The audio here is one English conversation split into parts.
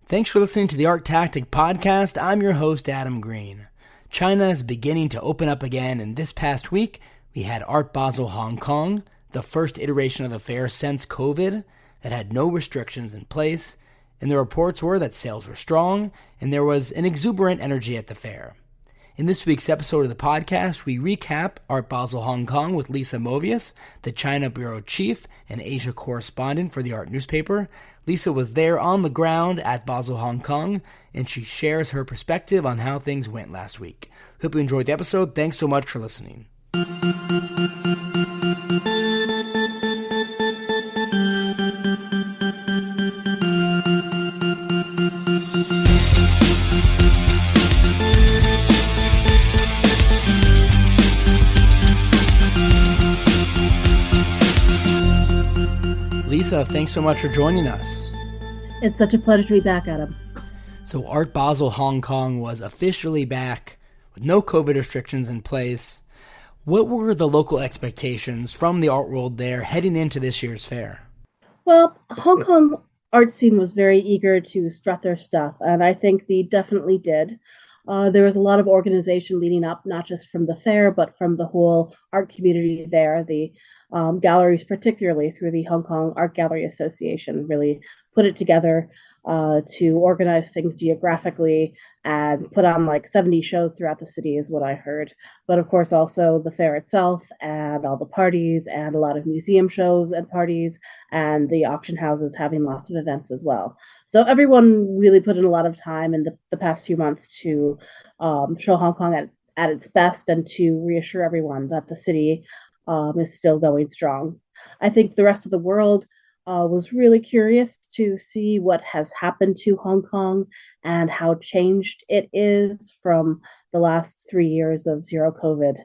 Thanks for listening to the ArtTactic Podcast. I'm your host, Adam Green. China is beginning to open up again, and this past week, we had Art Basel Hong Kong, the first iteration of the fair since COVID that had no restrictions in place, and the reports were that sales were strong, and there was an exuberant energy at the fair. In this week's episode of the podcast, we recap Art Basel Hong Kong with Lisa Movius, the China Bureau Chief and Asia Correspondent for the Art newspaper. Lisa was there on the ground at Basel Hong Kong, and she shares her perspective on how things went last week. Hope you enjoyed the episode. Thanks so much for listening. Lisa, thanks so much for joining us. It's such a pleasure to be back, Adam. So Art Basel Hong Kong was officially back with no COVID restrictions in place. What were the local expectations from the art world there heading into this year's fair? Well, Hong Kong art scene was very eager to strut their stuff, and I think they definitely did. There was a lot of organization leading up, not just from the fair, but from the whole art community there. The galleries, particularly through the Hong Kong Art Gallery Association, really put it together to organize things geographically and put on like 70 shows throughout the city is what I heard. But of course, also the fair itself and all the parties and a lot of museum shows and parties and the auction houses having lots of events as well. So everyone really put in a lot of time in the past few months to show Hong Kong at its best and to reassure everyone that the city is still going strong. I think the rest of the world was really curious to see what has happened to Hong Kong and how changed it is from the last 3 years of zero COVID.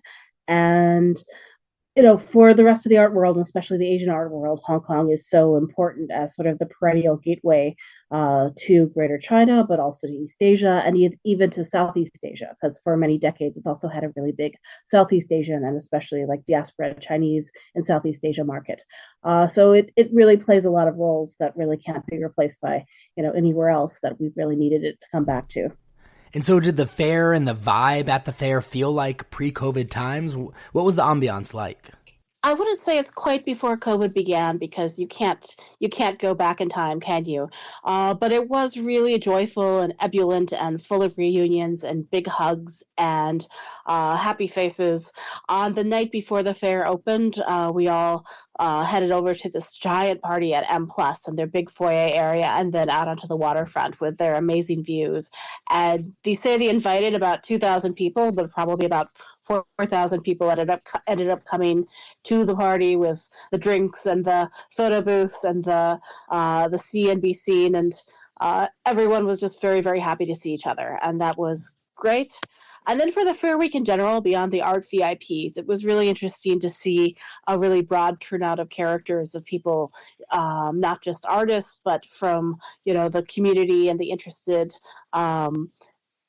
And, for the rest of the art world, and especially the Asian art world, Hong Kong is so important as sort of the perennial gateway to Greater China, but also to East Asia and even to Southeast Asia, because for many decades it's also had a really big Southeast Asian and especially like diaspora Chinese and Southeast Asia market. So it really plays a lot of roles that really can't be replaced by anywhere else that we've really needed it to come back to. And so did the fair and the vibe at the fair feel like pre-COVID times? What was the ambiance like? I wouldn't say it's quite before COVID began because you can't go back in time, can you? But it was really joyful and ebullient and full of reunions and big hugs and happy faces. On the night before the fair opened, we all headed over to this giant party at M+ and their big foyer area and then out onto the waterfront with their amazing views. And they say they invited about 2,000 people, but probably about 4,000 people ended up coming to the party with the drinks and the photo booths and the see and be seen, and everyone was just very, very happy to see each other, and that was great. And then for the fair week in general, beyond the art VIPs, it was really interesting to see a really broad turnout of characters, of people, not just artists, but from the community and the interested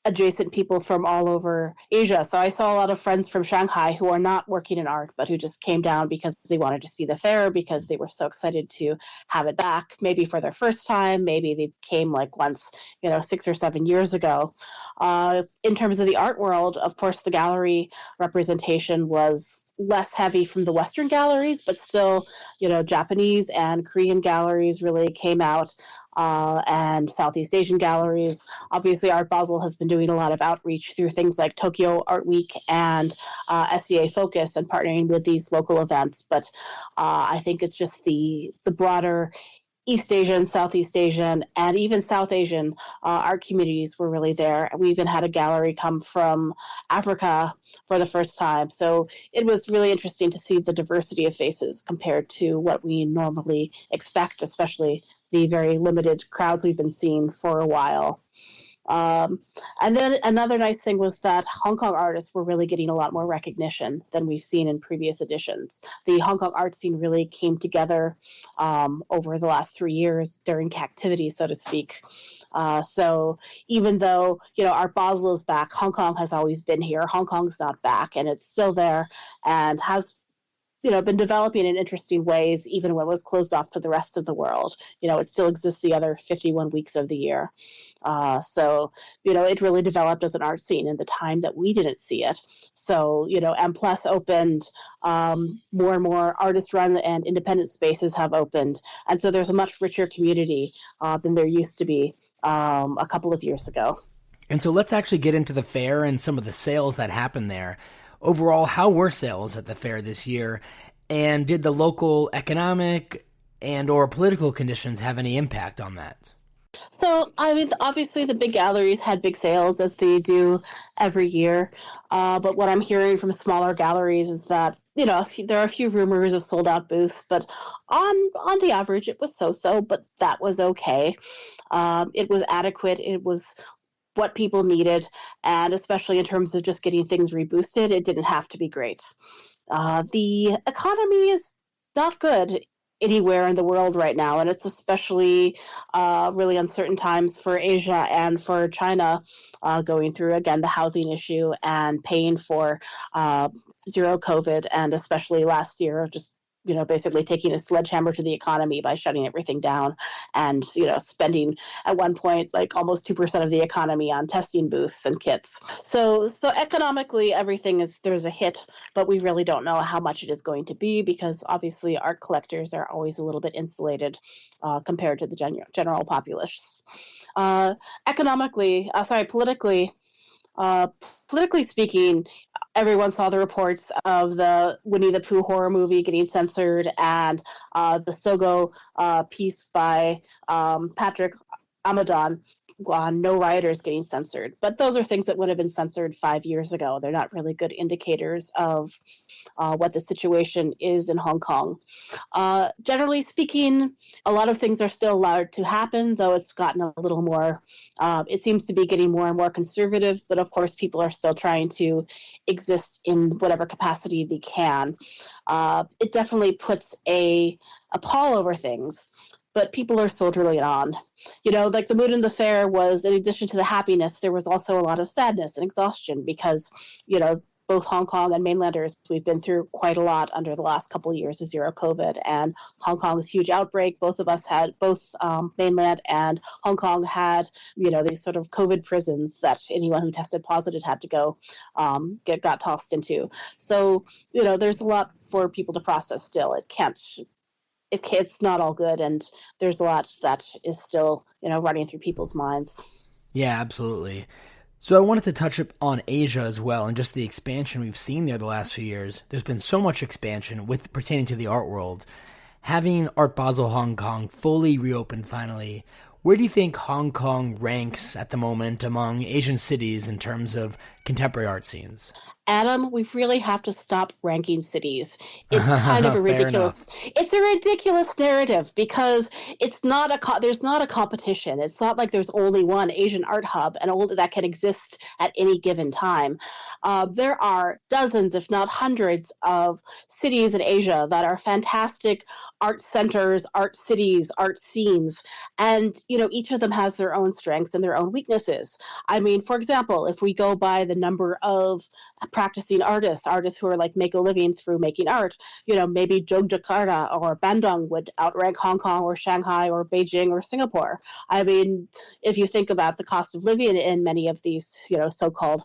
adjacent people from all over Asia. So I saw a lot of friends from Shanghai who are not working in art, but who just came down because they wanted to see the fair, because they were so excited to have it back, maybe for their first time, maybe they came like once, 6 or 7 years ago. In terms of the art world, of course, the gallery representation was less heavy from the Western galleries, but still, Japanese and Korean galleries really came out, and Southeast Asian galleries. Obviously, Art Basel has been doing a lot of outreach through things like Tokyo Art Week and SEA Focus and partnering with these local events. But I think it's just the broader East Asian, Southeast Asian, and even South Asian art communities were really there. We even had a gallery come from Africa for the first time. So it was really interesting to see the diversity of faces compared to what we normally expect, especially the very limited crowds we've been seeing for a while. And then another nice thing was that Hong Kong artists were really getting a lot more recognition than we've seen in previous editions. The Hong Kong art scene really came together over the last 3 years during captivity, so to speak. So even though, Art Basel is back, Hong Kong has always been here. Hong Kong's not back, and it's still there and has been developing in interesting ways, even when it was closed off to the rest of the world. It still exists the other 51 weeks of the year. So it really developed as an art scene in the time that we didn't see it. So, M Plus opened, more and more artist-run and independent spaces have opened. And so there's a much richer community than there used to be a couple of years ago. And so let's actually get into the fair and some of the sales that happened there. Overall, how were sales at the fair this year? And did the local economic and or political conditions have any impact on that? So, obviously the big galleries had big sales, as they do every year. But what I'm hearing from smaller galleries is that, there are a few rumors of sold out booths, but on the average, it was so-so, but that was okay. It was adequate. It was what people needed, and especially in terms of just getting things reboosted, it didn't have to be great. The economy is not good anywhere in the world right now, and it's especially really uncertain times for Asia and for China, going through, again, the housing issue and paying for zero COVID, and especially last year, just basically taking a sledgehammer to the economy by shutting everything down and, spending at one point like almost 2% of the economy on testing booths and kits. So economically, there's a hit, but we really don't know how much it is going to be, because obviously art collectors are always a little bit insulated compared to the general populace. Politically speaking, everyone saw the reports of the Winnie the Pooh horror movie getting censored, and the Sogo piece by Patrick Amadon, No Rioters, getting censored. But those are things that would have been censored 5 years ago. They're not really good indicators of what the situation is in Hong Kong. Generally speaking, a lot of things are still allowed to happen, though it's gotten a little more, it seems to be getting more and more conservative, but of course people are still trying to exist in whatever capacity they can. It definitely puts a pall over things, but people are soldiering on. Like the mood in the fair was, in addition to the happiness, there was also a lot of sadness and exhaustion, because, both Hong Kong and mainlanders, we've been through quite a lot under the last couple of years of zero COVID, and Hong Kong's huge outbreak. Both mainland and Hong Kong had, these sort of COVID prisons that anyone who tested positive had to go got tossed into. So, there's a lot for people to process still. It's not all good, and there's a lot that is still, running through people's minds. Yeah, absolutely. So I wanted to touch on Asia as well, and just the expansion we've seen there the last few years. There's been so much expansion pertaining to the art world. Having Art Basel Hong Kong fully reopened finally, where do you think Hong Kong ranks at the moment among Asian cities in terms of contemporary art scenes? Adam, we really have to stop ranking cities. It's kind of a ridiculous. It's a ridiculous narrative, because there's not a competition. It's not like there's only one Asian art hub and only that can exist at any given time. There are dozens, if not hundreds, of cities in Asia that are fantastic art centers, art cities, art scenes, and each of them has their own strengths and their own weaknesses. For example, if we go by the number of practicing artists who are like make a living through making art, maybe Yogyakarta or Bandung would outrank Hong Kong or Shanghai or Beijing or Singapore. If you think about the cost of living in many of these, so-called,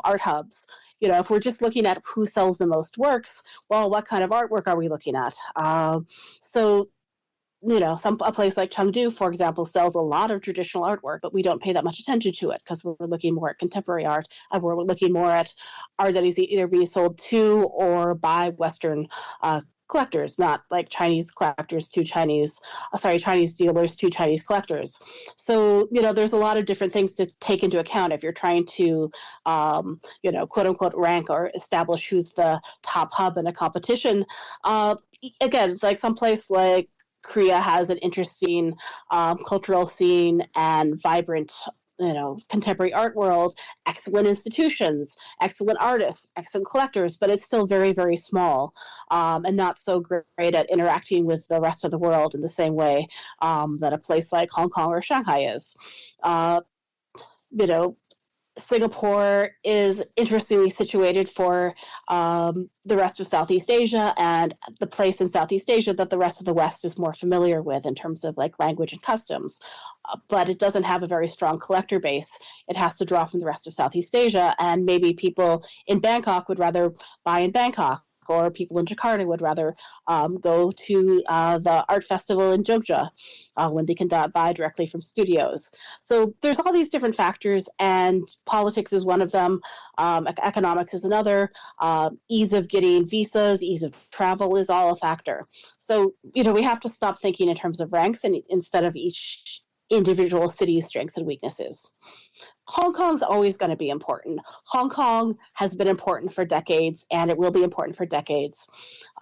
art hubs, if we're just looking at who sells the most works, well, what kind of artwork are we looking at? A place like Chengdu, for example, sells a lot of traditional artwork, but we don't pay that much attention to it because we're looking more at contemporary art, and we're looking more at art that is either being sold to or by Western collectors, not like Chinese dealers to Chinese collectors. So, there's a lot of different things to take into account if you're trying to, quote unquote, rank or establish who's the top hub in a competition. Again, it's like someplace like Korea has an interesting cultural scene and vibrant, contemporary art world, excellent institutions, excellent artists, excellent collectors, but it's still very, very small and not so great at interacting with the rest of the world in the same way that a place like Hong Kong or Shanghai is. Singapore is interestingly situated for the rest of Southeast Asia, and the place in Southeast Asia that the rest of the West is more familiar with in terms of like language and customs. But it doesn't have a very strong collector base. It has to draw from the rest of Southeast Asia, and maybe people in Bangkok would rather buy in Bangkok, or people in Jakarta would rather go to the art festival in Jogja when they can buy directly from studios. So there's all these different factors, and politics is one of them. Economics is another. Ease of getting visas, ease of travel is all a factor. So, we have to stop thinking in terms of ranks and instead of each individual city's strengths and weaknesses. Hong Kong's always going to be important. Hong Kong has been important for decades, and it will be important for decades.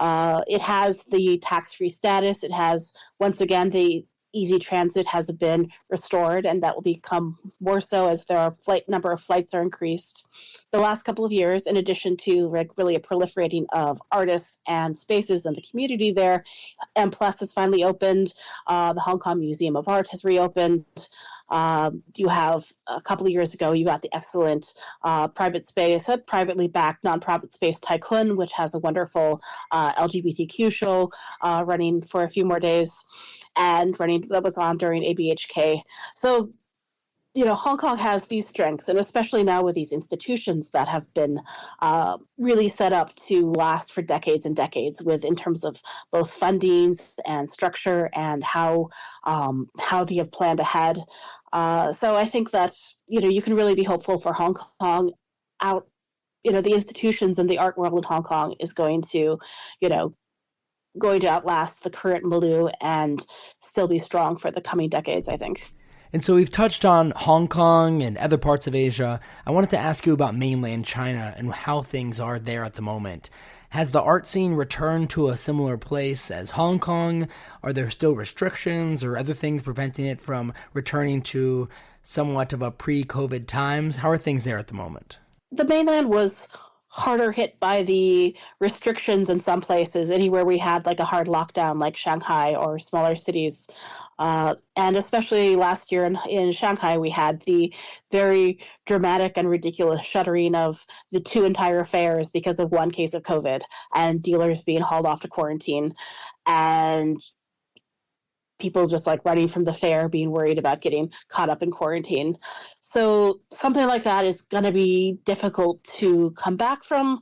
It has the tax-free status. It has, once again, the easy transit has been restored, and that will become more so as their number of flights are increased. The last couple of years, in addition to really a proliferating of artists and spaces in the community there, M+ has finally opened. The Hong Kong Museum of Art has reopened. You have a couple of years ago, you got the excellent privately backed nonprofit space Taikun, which has a wonderful LGBTQ show running for a few more days, and that was on during ABHK. So, Hong Kong has these strengths, and especially now with these institutions that have been really set up to last for decades and decades, in terms of both fundings and structure and how they have planned ahead. So I think that you can really be hopeful for Hong Kong. The institutions and the art world in Hong Kong is going to outlast the current milieu and still be strong for the coming decades, I think. And so we've touched on Hong Kong and other parts of Asia. I wanted to ask you about mainland China and how things are there at the moment. Has the art scene returned to a similar place as Hong Kong? Are there still restrictions or other things preventing it from returning to somewhat of a pre-COVID times? How are things there at the moment? The mainland was harder hit by the restrictions in some places, anywhere we had like a hard lockdown like Shanghai or smaller cities. And especially last year in Shanghai, we had the very dramatic and ridiculous shuttering of the two entire fairs because of one case of COVID and dealers being hauled off to quarantine, and people just like running from the fair, being worried about getting caught up in quarantine. So something like that is going to be difficult to come back from,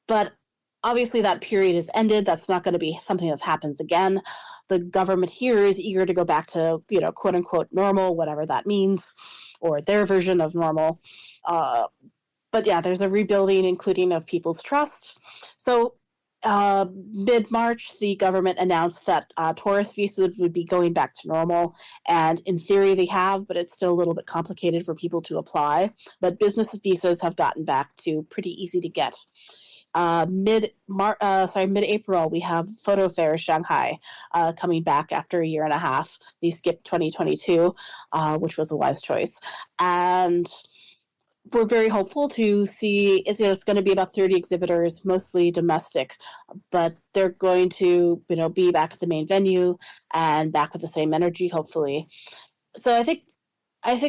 but obviously that period is ended. That's not going to be something that happens again. The government here is eager to go back to, quote unquote, normal, whatever that means, or their version of normal. But yeah, there's a rebuilding, including of people's trust. So mid-March, the government announced that tourist visas would be going back to normal, and in theory they have, but it's still a little bit complicated for people to apply. But business visas have gotten back to pretty easy to get. Mid-April, we have Photo Fair Shanghai coming back after a year and a half. They skipped 2022, which was a wise choice. And we're very hopeful to see, it's going to be about 30 exhibitors, mostly domestic, but they're going to, be back at the main venue and back with the same energy, hopefully. So I think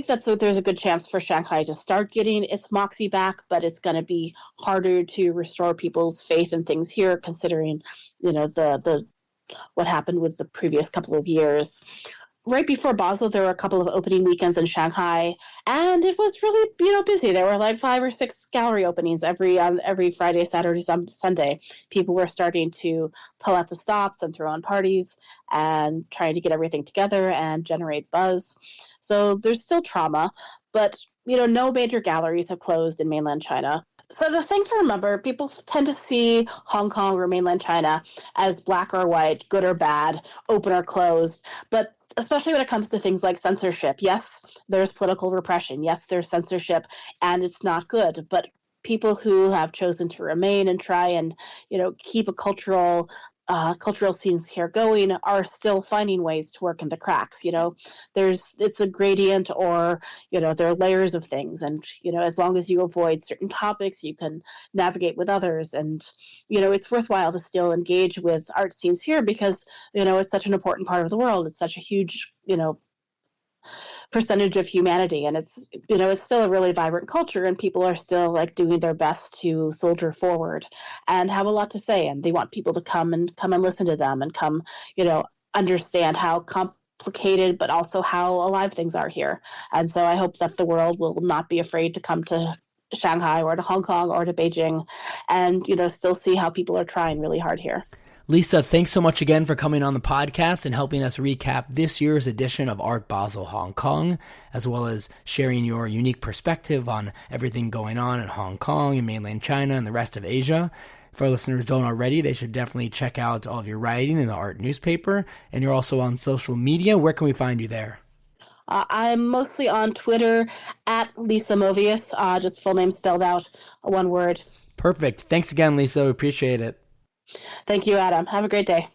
there's a good chance for Shanghai to start getting its moxie back, but it's going to be harder to restore people's faith in things here, considering, the what happened with the previous couple of years. Right before Basel, there were a couple of opening weekends in Shanghai, and it was really, busy. There were like 5 or 6 gallery openings every Friday, Saturday, Sunday. People were starting to pull out the stops and throw on parties and trying to get everything together and generate buzz. So there's still trauma, but, no major galleries have closed in mainland China. So the thing to remember, people tend to see Hong Kong or mainland China as black or white, good or bad, open or closed. But especially when it comes to things like censorship, yes, there's political repression. Yes, there's censorship, and it's not good. But people who have chosen to remain and try and, keep a cultural scenes here going are still finding ways to work in the cracks. It's a gradient, or, there are layers of things. And, as long as you avoid certain topics, you can navigate with others. And, it's worthwhile to still engage with art scenes here because, it's such an important part of the world. It's such a huge, percentage of humanity, and it's still a really vibrant culture, and people are still like doing their best to soldier forward and have a lot to say, and they want people to come and listen to them and come understand how complicated but also how alive things are here. And so I hope that the world will not be afraid to come to Shanghai or to Hong Kong or to Beijing and still see how people are trying really hard here. Lisa, thanks so much again for coming on the podcast and helping us recap this year's edition of Art Basel Hong Kong, as well as sharing your unique perspective on everything going on in Hong Kong and mainland China and the rest of Asia. If our listeners don't already, they should definitely check out all of your writing in the art newspaper. And you're also on social media. Where can we find you there? I'm mostly on Twitter at Lisa Movius, just full name spelled out, one word. Perfect. Thanks again, Lisa. We appreciate it. Thank you, Adam. Have a great day.